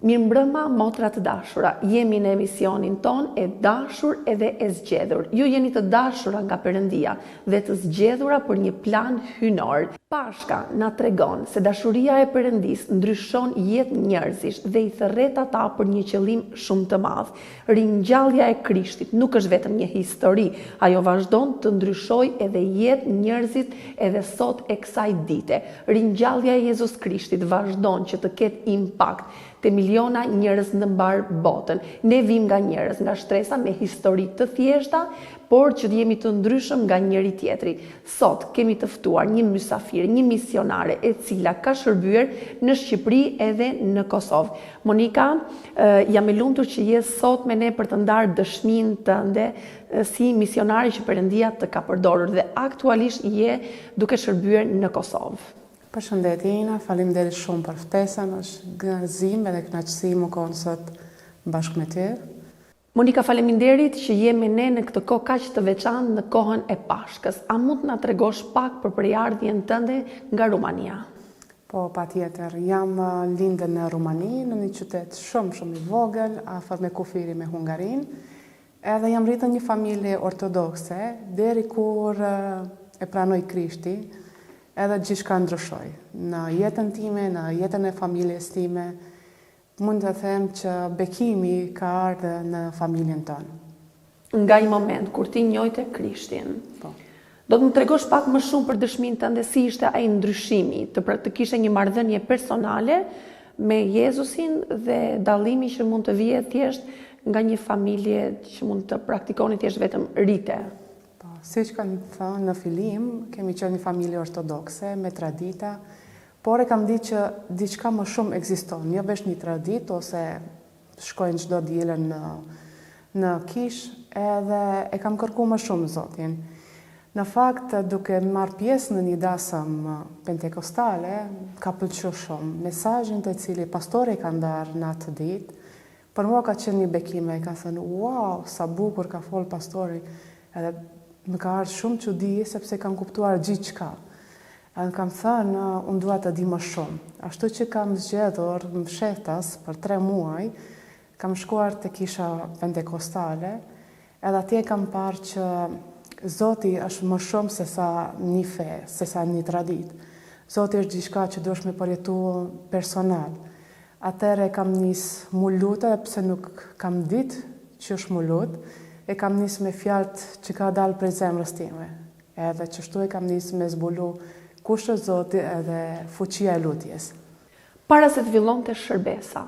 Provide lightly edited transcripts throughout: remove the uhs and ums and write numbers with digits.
Mirëmbrëma, motra të dashura, jemi në emisionin ton e dashur edhe e zgjedhur. Ju jeni të dashura nga Perëndia dhe të zgjedhura për një plan hynor. Pashka na tregon se dashuria e Perëndis ndryshon jetë njerëzish dhe i thërret ata për një qëllim shumë të madh. Ringjallja e Krishtit nuk është vetëm një histori, ajo vazhdon të ndryshojë edhe jetë njerëzit edhe sot e kësaj dite. Ringjallja e Jezus Krishtit vazhdon që të ketë impakt te miliona njerëz në mbar botën. Ne vim nga njerëz, nga shtresa me histori të thjeshta, por që jemi të ndryshëm nga njëri tjetri. Sot kemi të ftuar një mysafir, një misionare e cila ka shërbyer në Shqipëri edhe në Kosovë. Monika, jam e lumtur që je sot me ne për të ndarë dëshminë tënde si misionare që Perëndia të ka përdorur dhe aktualisht je duke shërbyer në Kosovë. Përshëndetje Ina, faleminderit shumë për ftesën, është gëzim edhe kënaqësi më konë sot bashkë me ty. Monika, faleminderit që je me ne në këtë kohë kaq të veçantë në kohën e Pashkës. A mund të na tregosh pak për përjardhjen tënde nga Rumania? Po, patjetër, jam lindë në Rumani, në një qytet shumë i vogël, afër me kufiri me Hungarinë, edhe jam rritur një familje ortodokse, deri kur e pranoi Krishti. Edhe gjithçka ndryshoi. Në jetën time, në jetën e familjes time, mund të them që bekimi ka ardhur në familjen tonë. Nga i moment kur ti njohite Krishtin. Po. Do të më tregosh pak më shumë për dëshminë tënde, si ishte ai ndryshimi, të kishe një marrëdhënie personale me Jezusin dhe dallimi që mund të vijë thjesht nga një familje që mund të praktikoni thjesht vetëm rite. Si që kanë thënë në fillim, kemi qenë një familje ortodokse, me tradita, por e kam ditë që diçka më shumë ekziston, jo vesh një tradit, ose shkojnë çdo diele në kish, edhe e kam kërku më shumë Zotin. Në fakt, duke marrë pjesë në një dasëm pentekostale, ka pëlqyer shumë. Mesazhin të cili pastori ka ndarë në atë ditë, për mua ka qenë një bekim, e ka thënë, wow, sa bukur ka fol pastori, edhe më ka ardhur shumë çudi sepse kam kuptuar gjithçka. Edhe kam thënë, unë dua të di më shumë. Ashtu që kam zgjedhur në fshetas për 3 muaj, kam shkuar te kisha pentekostale, edhe atje kam parë që Zoti është më shumë se sa një fe, se sa një tradit. Zoti është diçka që duhesh me përjetu personal. Atëherë kam nis mu lutë, pse nuk kam ditë që është mu lutë, e kam nis me fjalët që ka dalë prej zemrës time. Edhe qështu e kam nis me zbulu kush është Zoti edhe fuqia e lutjes. Para se të fillonte shërbesa,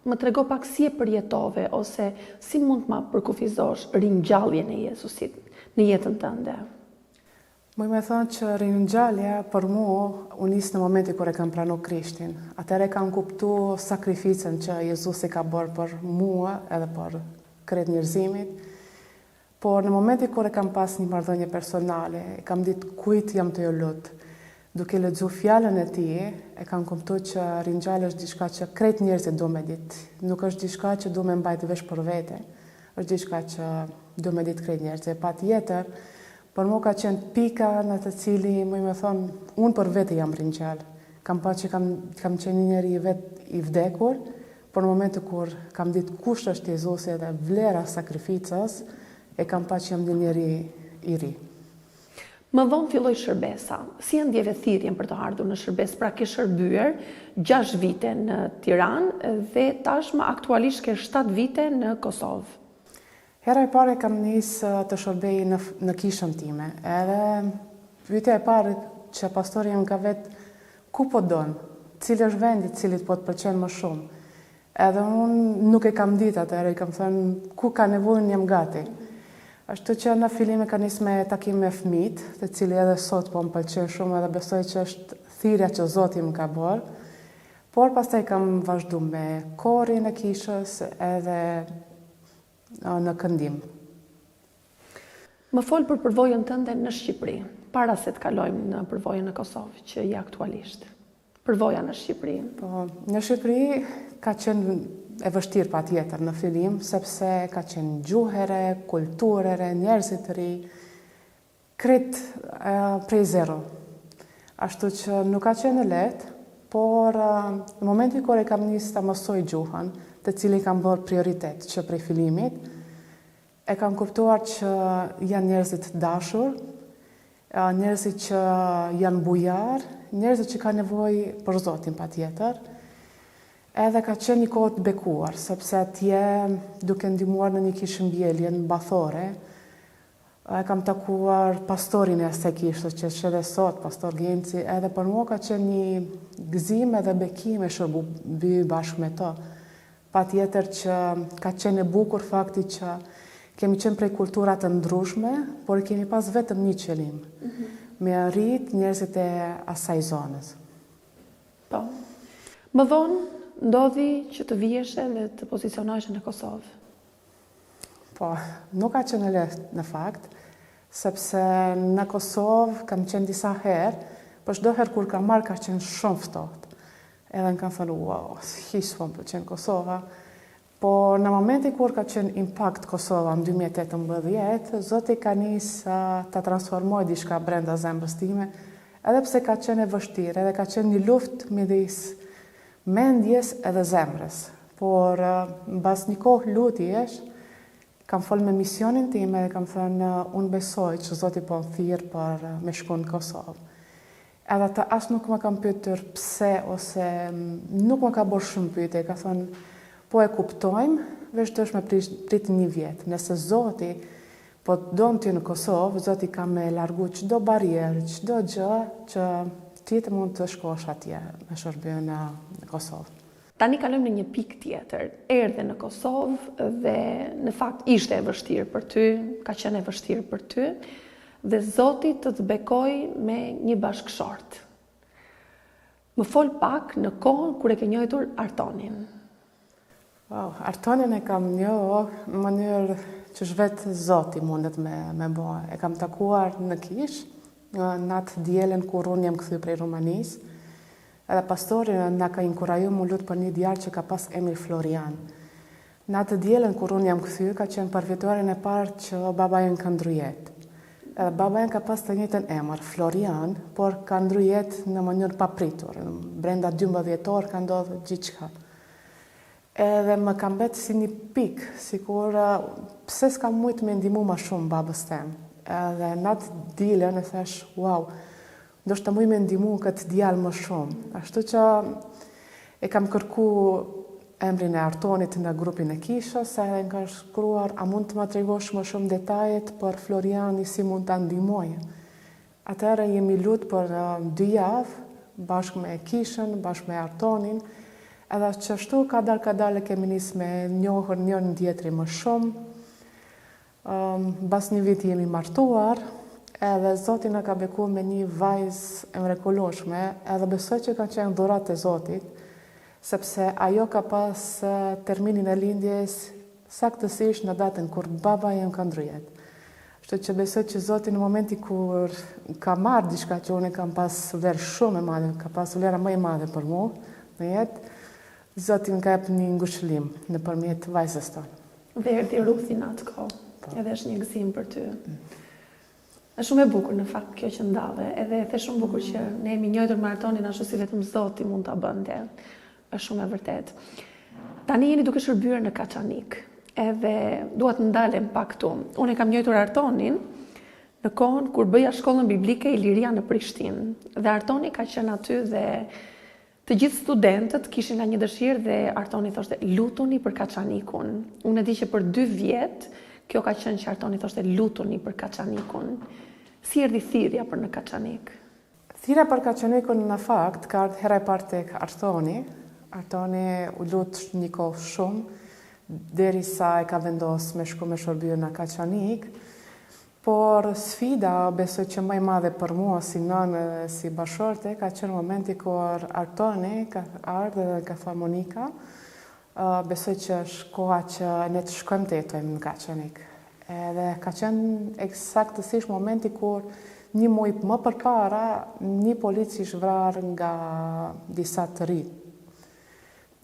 më trego pak si e përjetove ose si mund të ma përkufizosh ringjalljen e Jezusit në jetën tënde? Më me thënë që ringjallja për mua u nis në momenti kur e kam pranuar Krishtin. Atëherë kam kuptuar sakrificën që Jezusi ka bërë për mua edhe për krejt njerëzimit, por në momenti kur e kam pas një marrëdhënie personale, e kam ditë kujt jam të lutë. Duke lexuar fjalën e tij, e kam kuptuar që ringjallja është diçka që krejt njerëzit duhen me ditë. Nuk është diçka që duhem me mbajtë vesh për vete, është diçka që duhem me ditë krejt njerëzit. Patjetër, për mua ka qenë pika në të cili më thonë, unë për vete jam ringjall. Kam pa që kam qenë një njeri i vdekur, por në momentin kur kam ditë kush është Jezusi dhe vlera sakrificës, e kam pa që jam një njeri i ri. Më vonë filloi shërbesa. Si e ndjeve thirrjen për të ardhur në shërbesë? Pra ke shërbyer 6 vite në Tiranë dhe tashmë aktualisht ke 7 vite në Kosovë. Hera e parë kam nisë të shërbej në kishën time. Edhe pyetja e parë që pastori më ka vetë ku po don, cili është vendi cilit po të pëlqen më shumë. Edhe unë nuk e kam ditë atëherë, i kam thënë ku ka nevojën jam gati. Ashtu që në fillim e ka nisë me takim me fëmijët, të cili edhe sot po më pëlqen shumë edhe besoj që është thirrja që Zoti më ka bërë. Por pastaj kam vazhdu me korin e kishës edhe në këndim. Më fol për përvojën tënde në Shqipëri, para se të kalojmë në përvojën në Kosovë, që je aktualisht. Përvoja në Shqipëri. Po, në Shqipëri ka qenë e vështirë patjetër në fillim, sepse ka qenë gjuhere, kulturere, njerëzit të ri, krejt prej zero. Ashtu që nuk ka qenë lehtë, por në momentin kur e kam nisë ta mësoj gjuhën, të cilin kam bërë prioritet që prej fillimit, e kam kuptuar që janë njerëzit dashur, njerëzit që janë bujar, njerëzit që ka nevojë për Zotin patjetër. Edhe ka qenë një kohë të bekuar, sepse atje duke ndihmuar në një kishëmbjellje në Bathore, e kam takuar pastorin e asaj kishte që është edhe sot, pastor Genci, edhe për mua ka qenë një gëzim edhe bekim e shërby bashkë me to. Patjetër që ka qenë e bukur fakti që kemi qenë prej kultura të ndryshme, por kemi pas vetëm një qëllim, me arrit njerëzit e asaj zonës. Po. Më vonë ndodhi që të vijeshe dhe të pozicionoheshe në Kosovë. Po, nuk ka qenë lehtë në fakt, sepse në Kosovë kam qenë disa herë, por çdo herë kur kam marrë ka qenë shumë ftohtë. Edhe më kam thënë, wow, hiç s'm pëlqen Kosova. Por në momentin kur ka qenë Impact Kosova në 2018, Zoti ka nisë ta transformoj diçka brenda zemrës time, edhe pse ka qenë e vështirë, edhe ka qenë një luftë midis mendjes edhe zemrës. Por mbas një kohë lutjesh, kam folë me misionin tim edhe kam thënë unë besoj që Zoti po më thirr për me shku në Kosovë. Edhe ata as nuk më kam pyetur pse ose nuk më ka bërë shumë pyetje, ka thënë po e kuptojmë, veç do me prit një vit. Nëse Zoti po të don ti në Kosovë, Zoti ka me largu çdo barrierë, çdo gjë që ti të mund të shkosh atje me shërbyer në Kosovë. Tani kalojmë në një pikë tjetër. Erdhe në Kosovë dhe në fakt ishte e vështirë për ty, ka qenë e vështirë për ty, dhe Zoti të bekoj me një bashkëshort. Më fol pak në kohën kur e ke njohur Artonin. Wow, Artonin e kam njohur në mënyrë që vetë Zoti mundet me bë. E kam takuar në kish, në atë dielën kur unë jam kthyer prej Rumanisë. Edhe pastori na ka inkuraju mu lutë për një djalë që ka pas emrin Florian. Në atë dielën kur unë jam kthyer, ka qenë përfituarin e parë që baba jem ka ndryjet. Edhe baba jem ka pas të njëjtën emër, Florian, por ka ndryjet në mënyrë papritur. Brenda 12 orë ka ndodhur gjithçka. Edhe më ka mbet si një pikë, sikur pse s'ka mujt me ndihmu më shumë babës tem. Edhe në atë dielën e thash, wow, ndoshta muj me ndihmu këtë djalë më shumë. Ashtu që e kam kërku emrin e Artonit në grupin e kishës, edhe më ka shkruar, a mund të më tregosh më shumë detajet për Floriani si mund ta ndihmoj. Atëherë jemi lutë për 2 javë, bashkë me kishën, bashkë me Artonin, edhe që ashtu kadal kemi nisë me njohur njërin tjetrin më shumë. Bas një vit jemi martuar, edhe Zoti na ka bekuar me një vajzë e mrekullueshme, edhe besoj që kanë qenë dhuratë e Zotit, sepse ajo ka pas terminin e lindjes saktësisht në datën kur baba jem ka ndryjet. Kështu që besoj që Zoti në momentin kur ka marrë diçka që unë kam pas vlerë shumë e madhe, ka pas vlera më e madhe për mua në jetë, Zoti më ka jep një ngushëllim nëpërmjet vajzës tonë. Dhe erdhi Ruthi në atë kohë, edhe është një gëzim për ty. Është shumë e bukur në fakt kjo që ndave, edhe the shumë bukur që ne jemi njohur me Artonin ashtu si vetëm Zoti mund ta bënte. Është shumë e vërtet. Tani jeni duke shërbyer në Kaçanik, edhe dua të ndalem pak këtu. Unë e kam njohur Artonin në kohën kur bëja shkollën biblike Iliria në Prishtinë. Dhe Artoni ka qenë aty dhe të gjithë studentët kishin nga një dëshirë dhe Artoni thoshte lutuni për Kaçanikun. Unë e di që për 2 vjet kjo ka qenë që Artoni thoshte lutuni për Kaçanikun. Si erdhi thirrja për në Kaçanik? Thirrja për Kaçanikun në fakt ka ardhur hera e parë tek Artoni. Artoni u lut një kohë shumë, derisa e ka vendosur me shku me shërbyer në Kaçanik. Por sfida, besoj që më e madhe për mua si nënë dhe si bashorte, ka qenë momenti kur Artoni ka ardhur dhe ka thënë Monika, besoj që është koha që ne të shkojmë të jetojmë në Kaçanik. Edhe ka qenë eksaktësisht momenti kur një muaj më përpara një polic ishte vrarë nga disa të rinj.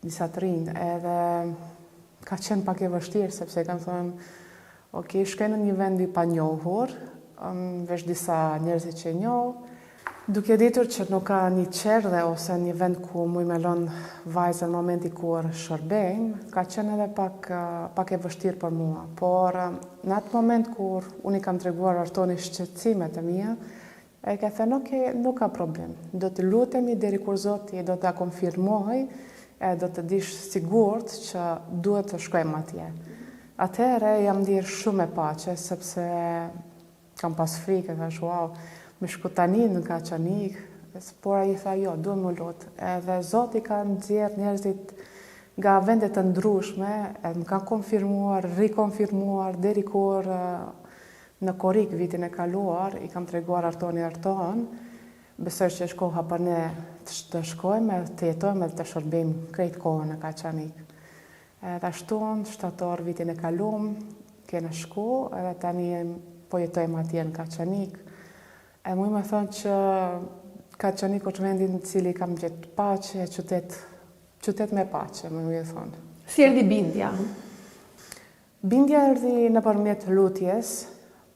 Edhe ka qenë pak e vështirë sepse kanë thënë ok, shkoj në një vend i panjohur, veç disa njerëz që e njoh, Duke ditur që nuk ka një qerdhe ose një vend ku muj me lon vajzën në momenti kur shërbejnë, ka qenë edhe pak e vështirë për mua. Por në atë moment kur unë i kam treguar Artoni shqetësimet e mia, e ka thënë nuk ka problem. Do të lutemi deri kur Zoti do ta konfirmoj e do të dish sigurt që duhet të shkojmë atje. Atëherë jam ndier shumë e paqe sepse kam pas frikë, thash wow, me shku tani në Kaçanik, por ai tha jo, duhem më lut. Edhe Zoti ka nxjerr njerëzit nga vende të ndryshme, më kanë konfirmuar, rikonfirmuar deri kur në Korik vitin e kaluar i kam treguar Arton, besoj që është koha për ne të shkojmë, të jetojmë dhe të shërbejmë krejt kohën në Kaçanik. Edhe ashtu shtator vitin e kaluar kena shku, edhe tani po jetojmë atje në Kaçanik. E muj me thonë që Kaçanik është vendin në cili kam gjetë paqe, qytet me paqe, muj e thonë. Si erdhi bindja? Bindja erdhi nëpërmjet lutjes,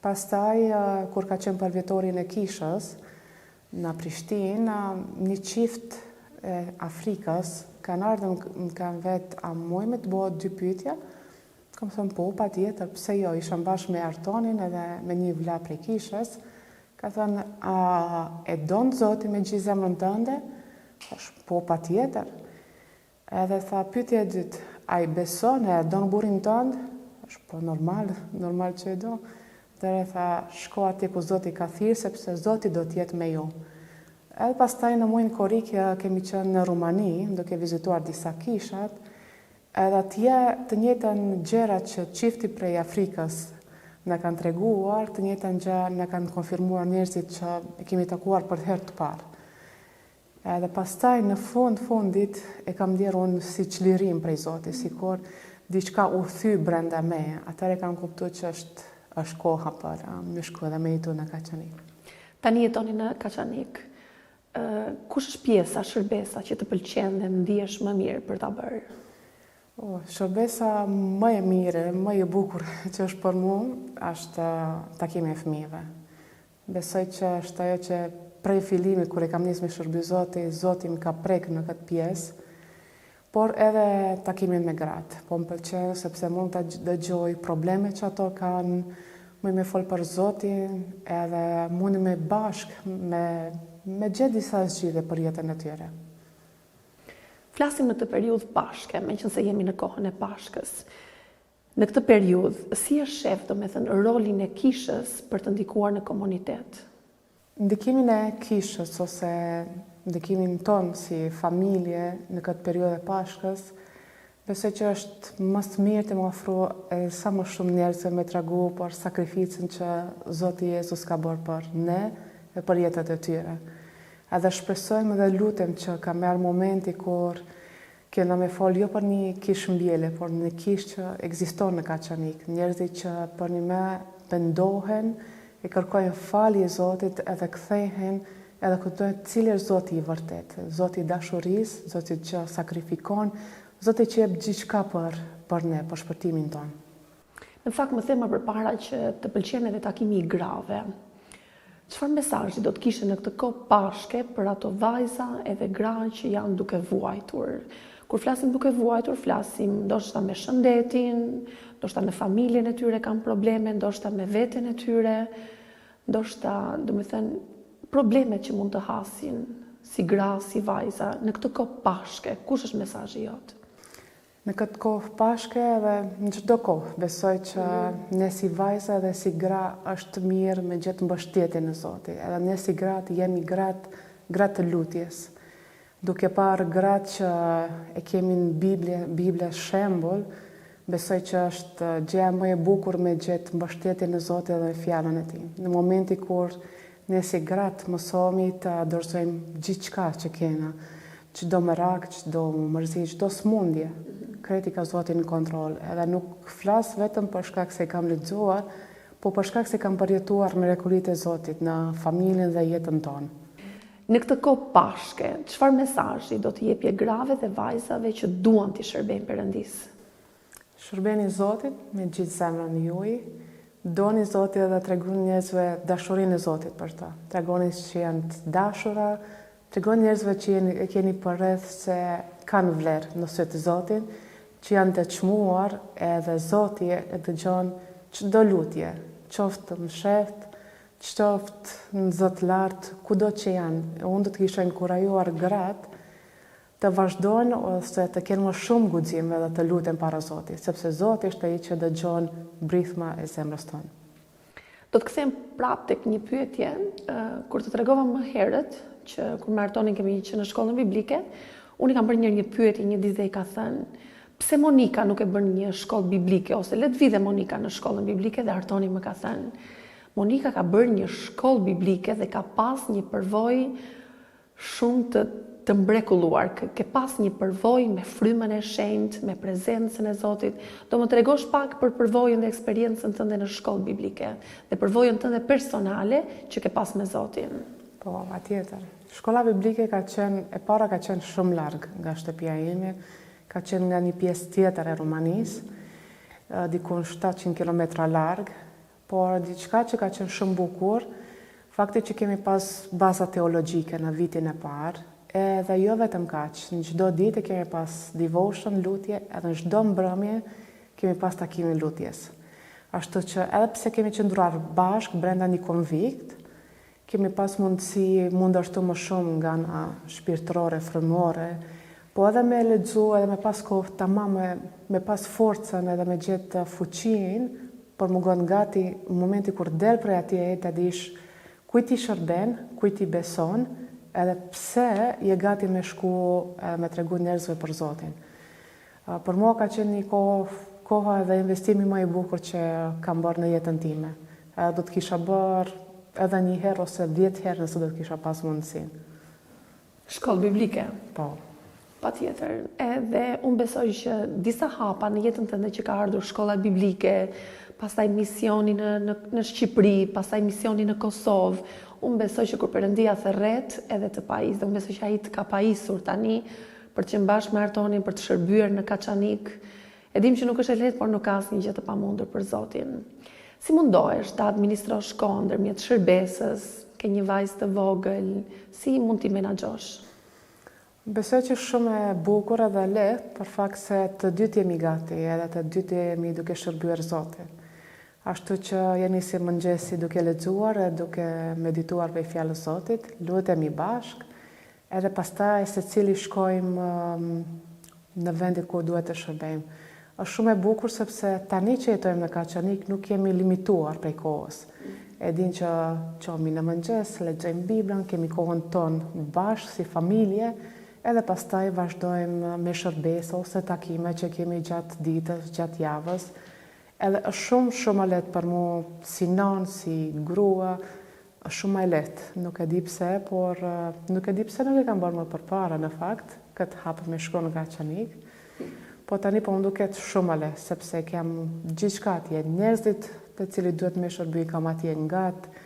pastaj kur ka qenë përvjetorin e kishës në Prishtinë, një qift e Afrikës kanë ardhur më kanë vetë a muj me të bëhet 2 pyetje. Kam thënë po, patjetër, pse jo, isham bashkë me Artonin edhe me një vëlla prej kishës. Ka thënë, a e don Zoti me gjithë zemrën tënde? Thash, po, patjetër. Edhe tha, pyetja e dytë, a i beson e don burrin tënd? Thash, po, normal që e do. Dhe tha, shko atje ku Zoti ka thirrë, sepse Zoti do të jetë me ju. Edhe pastaj në muajin korrik kemi qenë në Rumani, duke vizituar disa kishat, edhe atje të njëjtën gjërat që çifti prej Afrikës na kanë treguar, të njëjtën gjë na kanë konfirmuar njerëzit që e kemi takuar për herë të parë. Edhe pastaj në fundit e kam ndjerë unë si çlirim prej Zotit, sikur diçka u thy brenda meje. Atëherë kam kuptuar që është koha për me shku edhe me jetu në Kaçanik. Tani jetoni në Kaçanik. Kush është pjesa, shërbesa që të pëlqen dhe ndihesh më mirë për ta bërë? Shërbesa më e mire, më e bukur që është për mua, është takimi e fëmijëve. Besoj që është ajo që prej fillimit kur e kam nisë me shërby Zoti më ka prek në këtë pjesë, por edhe takimin me gratë. Po më pëlqen sepse mund të dëgjoj probleme që ato kanë, mund me fol për Zotin, edhe mund me bashkë me gjetë disa zgjidhje për jetën e tyre. Flasim në të periudhë Pashke, meqense jemi në kohën e Pashkës. Në këtë periudhë, si e shef, domethënë, rolin e kishës për të ndikuar në komunitet? Ndikimin e kishës ose ndikimin tonë si familje në këtë periudhë e Pashkës, besoj që është më së miri të më ofru sa më shumë njerëzve me tregu për sakrificën që Zoti Jezus ka bërë për ne e për jetët e tyre. Edhe shpresojmë dhe lutem që ka merë momenti kur kena me fol jo për një kishë mbjele, por një kishë që ekziston në Kaçanik. Njerëzit që për një me pendohen, e kërkojnë falje Zotit edhe kthehen, edhe kuptojnë cili është Zoti i vërtet. Zoti i dashurisë, Zoti që sakrifikon, Zoti që jep gjithçka për ne, për shpëtimin tonë. Në fakt më them më përpara që të pëlqen edhe takimi i grave. Çfarë mesazhi do të kishe në këtë kohë Pashke për ato vajza edhe gra që janë duke vuajtur? Kur flasim duke vuajtur, flasim ndoshta me shëndetin, ndoshta në familjen e tyre kanë probleme, ndoshta me veten e tyre, ndoshta, domethënë, problemet që mund të hasin si gra, si vajza në këtë kohë Pashke. Kush është mesazhi jot? Në këtë kohë Pashke dhe në çdo kohë, besoj që ne si vajza dhe si gra është mirë me gjetë mbështetje në Zotin. Edhe ne si gratë jemi gratë të lutjes. Duke parë gratë që e kemi në Biblë shembull, besoj që është gjëja më e bukur me gjetë mbështetje në Zotin dhe në fjalën e Tij. Në momenti kur ne si gratë mësohemi të dorëzojmë gjithçka që kena, çdo merak, çdo mërzi, çdo smundje. Kreti ka Zotin në kontrol, edhe nuk flas vetëm për shkak se kam lexuar, po për shkak se kam përjetuar mrekullitë e Zotit në familjen dhe jetën tonë. Në këtë kohë Pashke, çfarë mesazhi do të jepje grave dhe vajzave që duan të shërbejnë Perëndis? Shërbeni Zotit me gjithë zemrën juaj, Doni Zotit dhe tregon njerëzve dashurinë e Zotit për ta. Tregoni që janë të dashura, tregon njerëzve që e keni përreth se kanë vlerë në sy të Zotit, që janë të çmuar edhe Zoti e dëgjon çdo lutje, qoftë në sheft, qoftë në Zot lart, kudo që janë. Unë do të kisha inkurajuar gratë të vazhdojnë ose të kenë më shumë guxim edhe të luten para Zotit, sepse Zoti është ai që dëgjon brithma e zemrës tonë. Do të kthejmë prapë tek një pyetje, kur të tregova më herët që kur më hartonin kemi që në shkollën biblike, unë i kam bërë një pyetje, një ditë i ka thënë, pse Monika nuk e bën një shkollë biblike ose le të vide Monika në shkollën biblike dhe Hartoni më ka thënë, Monika ka bërë një shkollë biblike dhe ka pas një përvojë shumë të mbrekulluar, ke pas një përvojë me frymën e shenjtë, me prezencën e Zotit. Do më tregosh pak për përvojën dhe eksperiencën tënde në shkollë biblike dhe përvojën tënde personale që ke pas me Zotin. Po, atjetër. Shkolla biblike ka qenë shumë larg nga shtëpia ime, ka qenë nga një pjesë tjetër e Rumanisë, dikun 700 km larg, por diçka që ka qenë shumë bukur, fakti që kemi pas baza teologjike në vitin e parë, edhe jo vetëm kaq, në çdo ditë kemi pas devotion, lutje, edhe në çdo mbrëmje kemi pas takimin lutjes. Ashtu që edhe pse kemi qëndruar bashkë brenda një konvikt, kemi pas mundësi ashtu më shumë nga ana shpirtërore, frymore, po edhe me lexu, edhe me pas kohë tamam me pas forcën edhe me gjetë fuqinë për më gënë gati në momenti kur del prej atje të dish kujt i shërben, kujt i beson, edhe pse je gati me shku me tregu njerëzve për Zotin. Për mua ka qenë një koha edhe investimi më i bukur që kam bërë në jetën time. Do të kisha bërë edhe një herë ose 10 herë nëse do të kisha pas mundësin. Shkollë biblike? Po. Patjetër. Edhe unë besoj që disa hapa në jetën tënde që ka ardhur shkolla biblike, pastaj misioni në Shqipëri, pastaj misioni në Kosovë, unë besoj që kur Perëndia thërret edhe të pajisë, dhe unë besoj që ai të ka pajisur tani për të qenë bashkë me Hartonin, për të shërbyer në Kaçanik. E dim që nuk është e lehtë, por nuk ka asnjë gjë të pamundur për Zotin. Si mundohesh të administrosh kohën ndërmjet shërbesës, ke një vajzë të vogël, si mund t'i menaxhosh? Besoj që shumë e bukur edhe lehtë, për fakt se të dytë jemi gati, edhe të dytë jemi duke shërbyer Zotin. Ashtu që jeni si mëngjesi duke lexuar e duke medituar për fjalën e Zotit, lutemi bashk, edhe pastaj secili shkojmë në vendit ku duhet të shërbejmë. Është shumë e bukur sepse tani që jetojmë në Kaçanik nuk jemi limituar prej kohës. E din që qomi në mëngjes, lexojmë Biblën, kemi kohën tonë bashkë si familje, edhe pastaj vazhdojmë me shërbesë ose takime që kemi gjatë ditës, gjatë javës. Edhe është shumë e lehtë për mu si non, si grua, është shumë e lehtë. Nuk e di pse, por nuk e kam bërë më përpara në fakt, këtë hapë me shku në Kaçanik. Po tani po më duket shumë e lehtë, sepse kem gjithçka atje, njerëzit të cilit duhet me shërby kam atje ngatë,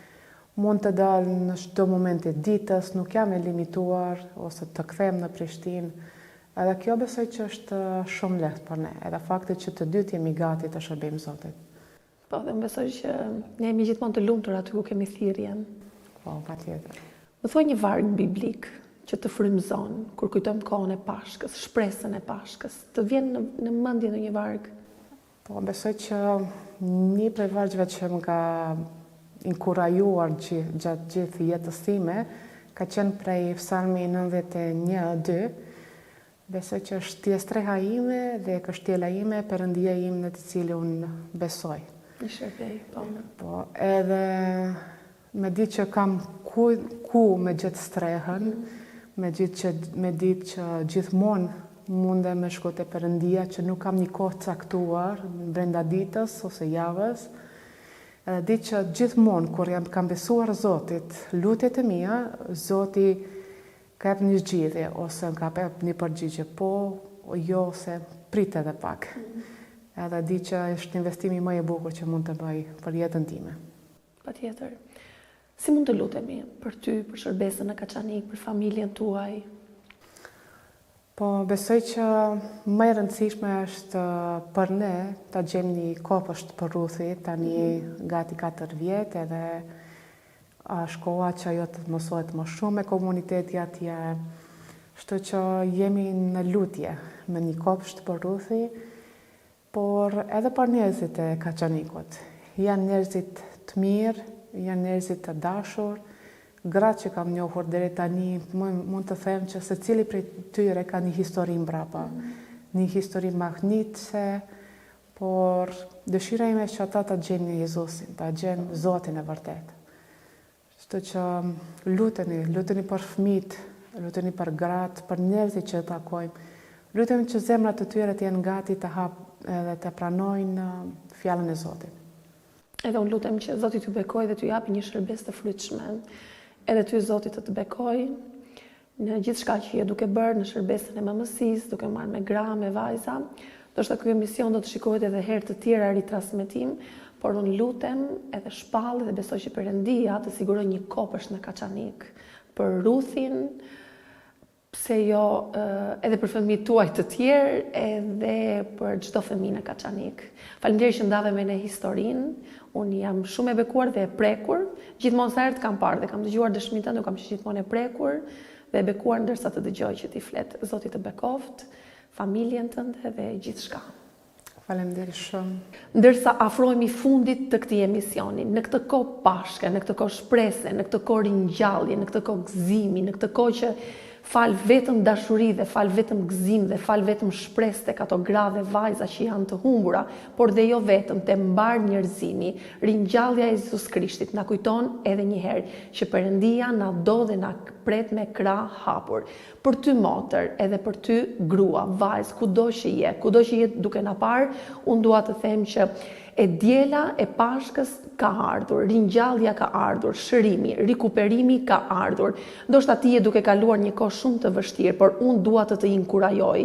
mund të dalë në çdo moment e ditës, nuk jam e limituar ose të kthehem në Prishtinë. Edhe kjo besoj që është shumë lehtë për ne, edhe fakti që të dytë jemi gati të shërbejmë Zotit. Po, dhe më besoj që ne jemi gjithmonë të lumtur aty ku kemi thirrjen. Po, patjetër. Më thuaj një varg biblik që të frymëzon kur kujtojmë kohën e Pashkës, shpresën e Pashkës. Të vjen në mendje ndonjë varg? Po, besoj që një prej vargjeve që më ka inkurajuar gjatë gjithë jetës time ka qenë prej Psalmi 91:2. Besoj që është tjestreha ime dhe kështjela ime, Perëndia ime në të cilën unë besoj. Në shërbej, po. Po, edhe me ditë që kam ku me gjithë strehën, me ditë që gjithmonë mundem me shku te Perëndia, që nuk kam një kohë caktuar brenda ditës ose javës. Edhe ditë që gjithmonë kur kam besuar Zotit, lutjet e mia, Zoti ka jep një zgjidhje ose ka jep një përgjigje, po, jo, se prit edhe pak. Edhe di që është investimi më i bukur që mund të bëj për jetën time. Patjetër. Si mund të lutemi për ty, për shërbesën në Kaçanik, për familjen tuaj? Po besoj që më e rëndësishme është për ne ta gjejmë një kopësht për Ruthi, tani gati 4 vjet edhe është koha që ajo të mësohet më shumë me komuniteti atje. Kështu që jemi në lutje me një kopsht për Ruthi, por edhe për njerëzit e Kaçanikut. Janë njerëzit të mirë, janë njerëzit të dashur, gratë që kam njohur deri tani, mund të them që secili prej tyre ka një histori mbrapa, një histori mahnitse, por dëshira ime është që ata ta gjejnë Jezusin, ta gjejnë Zotin e vërtet. Kështu që luteni për fëmijët, luteni për gratë, për njerëzit që takojmë, lutemi që zemrat e tyre të jenë gati të hapë edhe të pranojnë fjalën e Zotit. Edhe unë lutem që Zoti t'ju bekojë dhe t'ju japi një shërbes të frytshëm. Edhe ty Zoti të bekoj në gjithë shka që je duke bërë në shërbesën e mamësisë, duke marrë me gra, me vajza. Do shta ky emision do të shikohet edhe herë të tjera ritransmetim, por unë lutem edhe shpall dhe besoj që Perëndia të siguroj një kopësht në Kaçanik për Ruthin, pse jo edhe për fëmijët tuaj të tjerë, edhe për çdo fëmijë në Kaçanik. Faleminderit që ndave me ne historinë. Unë jam shumë e bekuar dhe e prekur. Gjithmonë sa herë të kam parë dhe kam dëgjuar dëshminë tënde, kam qenë gjithmonë e prekur dhe e bekuar ndërsa të dëgjoj që ti flet. Zoti të bekoft, familjen tënde dhe gjithçka. Faleminderit shumë. Ndërsa afrohemi fundit të këtij emisioni, në këtë kohë pashke, në këtë kohë shprese, në këtë kohë ringjallje, në këtë kohë gëzimi, në këtë kohë që fal vetëm dashuri dhe fal vetëm gëzim dhe fal vetëm shpresë tek ato gra dhe vajza që janë të humbura, por dhe jo vetëm te mbar njerëzimi, ringjallja e Jezus Krishtit na kujton edhe një herë që Perëndia na do dhe na pret me krah hapur. Për ty motër, edhe për ty grua, vajzë, kudo që je duke na parë, unë dua të them që e diela e Pashkës ka ardhur, ringjallja ka ardhur, shërimi, rikuperimi ka ardhur. Ndoshta ti je duke kaluar një kohë shumë të vështirë, por unë dua të inkurajoj.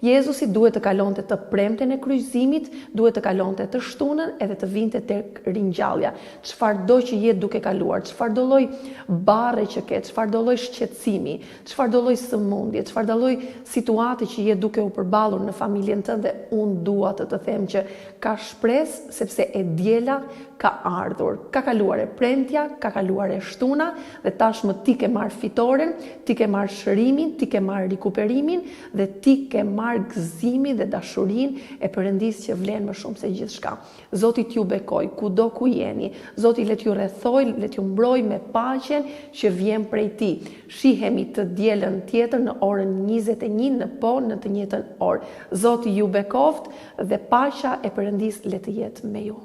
Jezusi duhet të kalonte të premten e kryqëzimit, duhet të kalonte të shtunën edhe të vinte tek ringjallja. Çfarëdo që je duke kaluar, çfarëdo lloj barre që ke, çfarëdo lloj shqetësimi, çfarëdo lloj sëmundje, çfarëdo lloj situate që je duke u përballur në familjen tënde, unë dua të them që ka shpresë, sepse e diela ka ardhur, ka kaluar e premtja, ka kaluar e shtuna dhe tashmë ti ke marrë fitoren, ti ke marrë shërimin, ti ke marrë rikuperimin dhe ti ke marrë gëzimin dhe dashurinë e Perëndisë që vlen më shumë se gjithçka. Zoti t'ju bekoj kudo ku jeni. Zoti le t'ju rrethoj, le t'ju mbroj me paqen që vjen prej ti. Shihemi të dielën tjetër në orën 21 në të njëjtën orë. Zoti ju bekoft dhe paqja e Perëndisë le të jetë me ju.